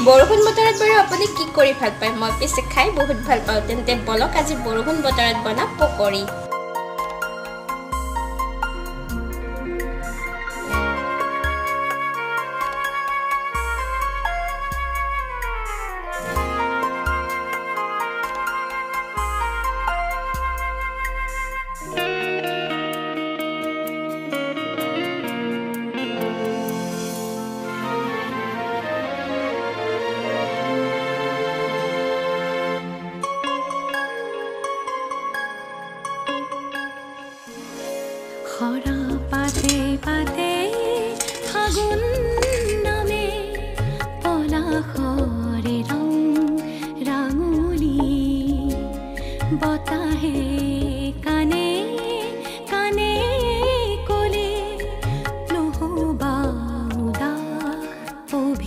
বৰষুণ বতৰত বাৰু আপুনি কি কৰি ভাল পায়? মই পিছে খাই বহুত ভাল পাওঁ। তেন্তে বলক আজি বৰষুণ বতৰত বনাম পকৰি। খৰা পাতে পাতে ফাগুন নামে পলাশ